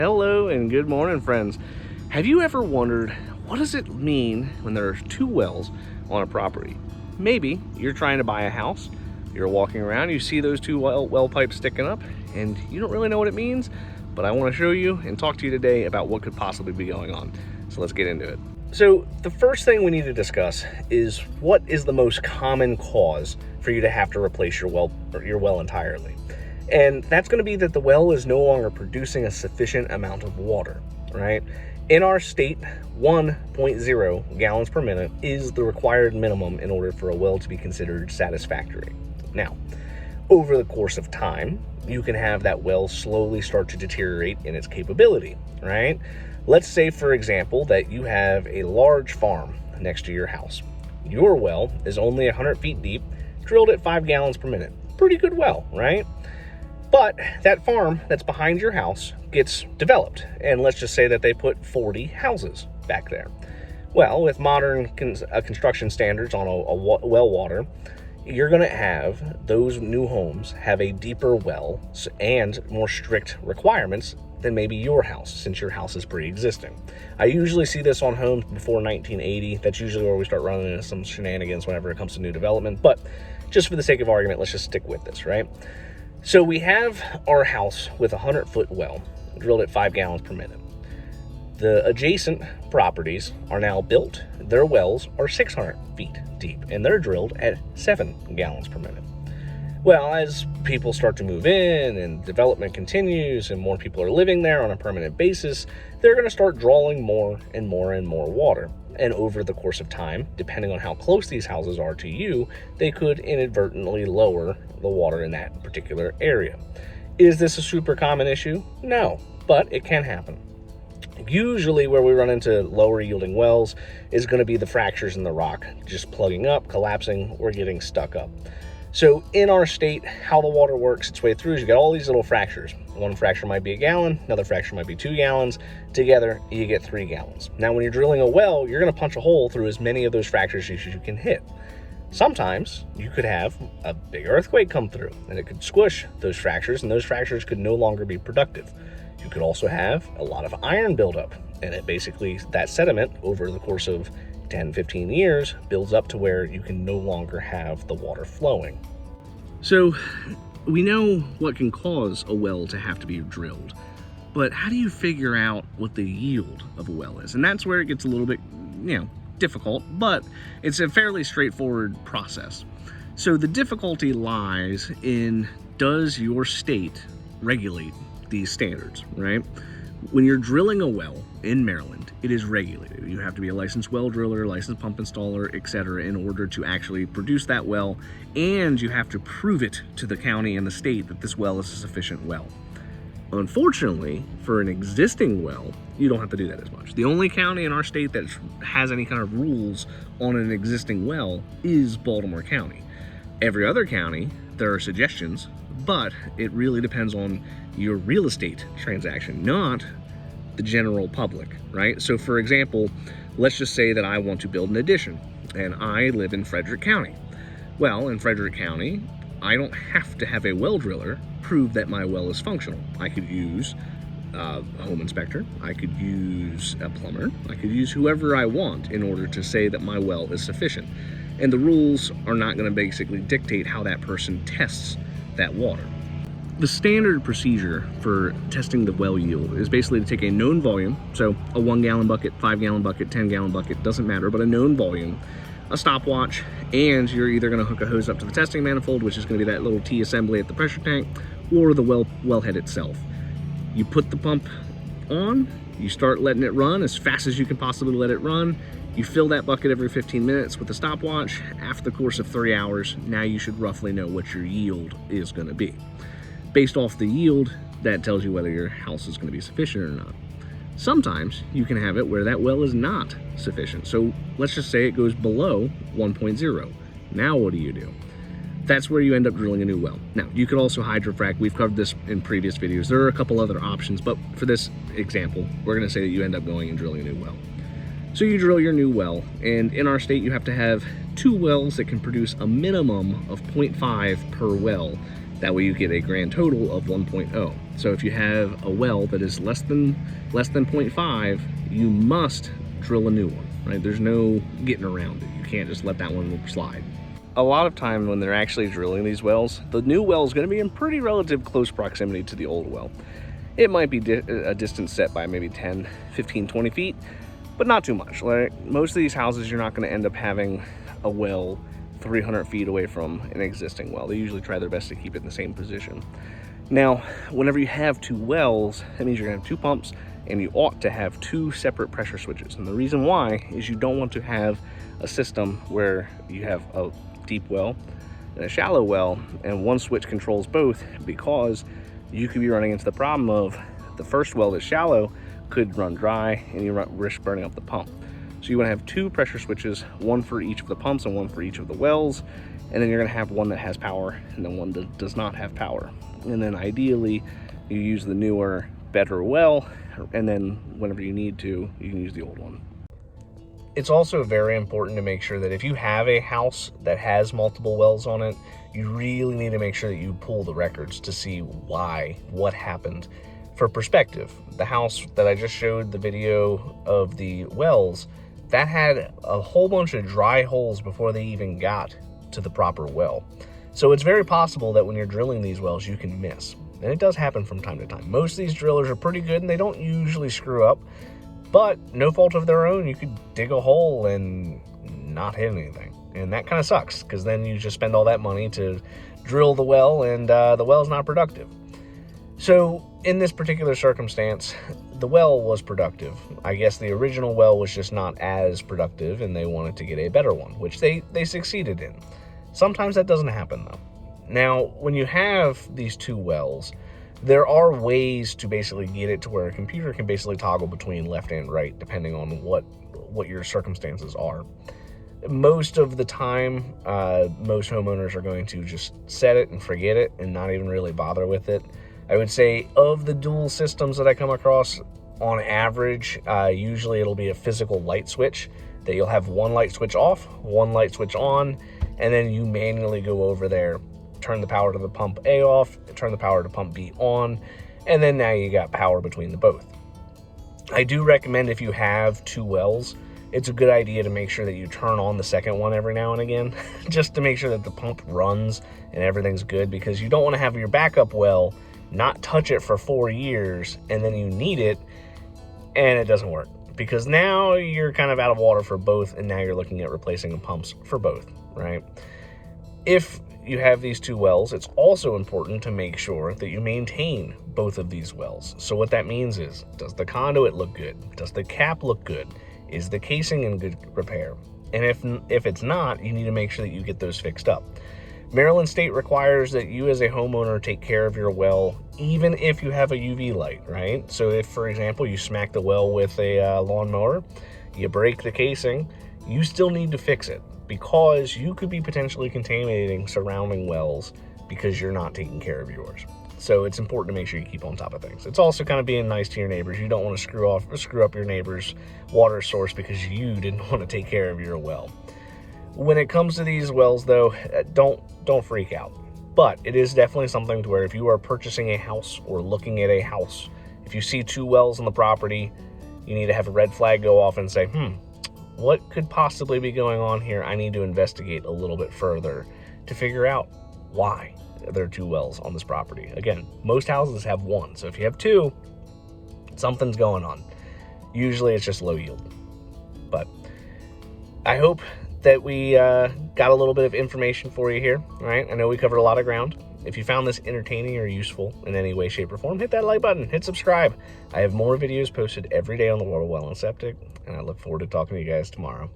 Hello and good morning, friends. Have you ever wondered, what does it mean when there are two wells on a property? Maybe you're trying to buy a house, you're walking around, you see those two well pipes sticking up, and you don't really know what it means, but I want to show you and talk to you today about what could possibly be going on. So let's get into it. So the first thing we need to discuss is what is the most common cause for you to have to replace your well entirely. And that's going to be that the well is no longer producing a sufficient amount of water, right? In our state, 1.0 gallons per minute is the required minimum in order for a well to be considered satisfactory. Now, over the course of time, you can have that well slowly start to deteriorate in its capability, right? Let's say, for example, that you have a large farm next to your house. Your well is only 100 feet deep, drilled at 5 gallons per minute. Pretty good well, right? But that farm that's behind your house gets developed, and let's just say that they put 40 houses back there. Well, with modern construction standards on a well water, you're going to have those new homes have a deeper well and more strict requirements than maybe your house, since your house is pre-existing. I usually see this on homes before 1980. That's usually where we start running into some shenanigans whenever it comes to new development, but just for the sake of argument, let's just stick with this, right? So we have our house with a 100-foot well drilled at 5 gallons per minute. The adjacent properties are now built. Their wells are 600 feet deep, and they're drilled at 7 gallons per minute. Well, as people start to move in and development continues and more people are living there on a permanent basis, they're going to start drawing more and more and more water. And over the course of time, depending on how close these houses are to you, they could inadvertently lower the water in that particular area. Is this a super common issue? No, but it can happen. Usually where we run into lower yielding wells is going to be the fractures in the rock, just plugging up, collapsing, or getting stuck up. So in our state, how the water works its way through is you got all these little fractures. One fracture might be a gallon, another fracture might be 2 gallons. Together, you get 3 gallons. Now, when you're drilling a well, you're going to punch a hole through as many of those fractures as you can hit. Sometimes you could have a big earthquake come through and it could squish those fractures, and those fractures could no longer be productive. You could also have a lot of iron buildup, and it basically, that sediment over the course of 10, 15 years builds up to where you can no longer have the water flowing. So we know what can cause a well to have to be drilled, but how do you figure out what the yield of a well is? And that's where it gets a little bit, difficult, but it's a fairly straightforward process. So the difficulty lies in, does your state regulate these standards, right? When you're drilling a well in Maryland, it is regulated. You have to be a licensed well driller, licensed pump installer, etc., in order to actually produce that well, and you have to prove it to the county and the state that this well is a sufficient well. Unfortunately, for an existing well, you don't have to do that as much. The only county in our state that has any kind of rules on an existing well is Baltimore County. Every other county, there are suggestions, but it really depends on your real estate transaction, not the general public, right? So for example, let's just say that I want to build an addition and I live in Frederick County. Well, in Frederick County, I don't have to have a well driller prove that my well is functional. I could use a home inspector, I could use a plumber, I could use whoever I want in order to say that my well is sufficient. And the rules are not going to basically dictate how that person tests that water. The standard procedure for testing the well yield is basically to take a known volume, so a 1 gallon bucket, 5 gallon bucket, 10 gallon bucket, doesn't matter, but a known volume, a stopwatch, and you're either going to hook a hose up to the testing manifold, which is going to be that little T assembly at the pressure tank, or the wellhead itself. You put the pump on, you start letting it run as fast as you can possibly let it run. You fill that bucket every 15 minutes with a stopwatch. After the course of 3 hours, now you should roughly know what your yield is going to be. Based off the yield, that tells you whether your house is going to be sufficient or not. Sometimes you can have it where that well is not sufficient. So let's just say it goes below 1.0. Now what do? That's where you end up drilling a new well. Now, you could also hydrofrac. We've covered this in previous videos. There are a couple other options, but for this example, we're going to say that you end up going and drilling a new well. So you drill your new well, and in our state, you have to have 2 wells that can produce a minimum of 0.5 per well That way you get a grand total of 1.0. So if you have a well that is less than 0.5, you must drill a new one, right? There's no getting around it. You can't just let that one slide. A lot of time when they're actually drilling these wells, the new well is going to be in pretty relative close proximity to the old well. It might be a distance set by maybe 10, 15, 20 feet, but not too much. Like most of these houses, you're not going to end up having a well 300 feet away from an existing well. They usually try their best to keep it in the same position. Now, whenever you have two wells, that means you're going to have two pumps, and you ought to have two separate pressure switches. And the reason why is you don't want to have a system where you have a deep well and a shallow well, and one switch controls both, because you could be running into the problem of the first well that's shallow could run dry and you risk burning up the pump. So you want to have two pressure switches, one for each of the pumps and one for each of the wells, and then you're going to have one that has power and then one that does not have power. And then ideally you use the newer, better well, and then whenever you need to, you can use the old one. It's also very important to make sure that if you have a house that has multiple wells on it, you really need to make sure that you pull the records to see what happened. For perspective, the house that I just showed the video of the wells, that had a whole bunch of dry holes before they even got to the proper well. So it's very possible that when you're drilling these wells, you can miss. And it does happen from time to time. Most of these drillers are pretty good and they don't usually screw up. But no fault of their own, you could dig a hole and not hit anything. And that kind of sucks, because then you just spend all that money to drill the well, and the well's not productive. So in this particular circumstance, the well was productive. I guess the original well was just not as productive, and they wanted to get a better one, which they succeeded in. Sometimes that doesn't happen, though. Now, when you have these two wells, there are ways to basically get it to where a computer can basically toggle between left and right, depending on what your circumstances are. Most of the time, most homeowners are going to just set it and forget it and not even really bother with it. I would say of the dual systems that I come across, on average, usually it'll be a physical light switch that you'll have one light switch off, one light switch on, and then you manually go over there, turn the power to the pump A off, turn the power to pump B on, and then now you got power between the both. I do recommend, if you have two wells, it's a good idea to make sure that you turn on the second one every now and again, just to make sure that the pump runs and everything's good, because you don't want to have your backup well not touch it for 4 years and then you need it and it doesn't work, because now you're kind of out of water for both, and now you're looking at replacing the pumps for both, right? If you have these two wells, it's also important to make sure that you maintain both of these wells. So what that means is, does the conduit look good? Does the cap look good? Is the casing in good repair? And if it's not, you need to make sure that you get those fixed up. Maryland State requires that you as a homeowner take care of your well, even if you have a UV light, right? So if, for example, you smack the well with a lawnmower, you break the casing, you still need to fix it, because you could be potentially contaminating surrounding wells because you're not taking care of yours. So it's important to make sure you keep on top of things. It's also kind of being nice to your neighbors. You don't want to screw up your neighbor's water source because you didn't want to take care of your well. When it comes to these wells, though, don't freak out. But it is definitely something to where if you are purchasing a house or looking at a house, if you see two wells on the property, you need to have a red flag go off and say, what could possibly be going on here? I need to investigate a little bit further to figure out why there are two wells on this property. Again, most houses have one, so if you have two, something's going on. Usually it's just low yield. But I hope that we got a little bit of information for you here. All right, I know we covered a lot of ground. If you found this entertaining or useful in any way, shape, or form, hit that like button, hit subscribe. I have more videos posted every day on the world of well and septic, and I look forward to talking to you guys tomorrow.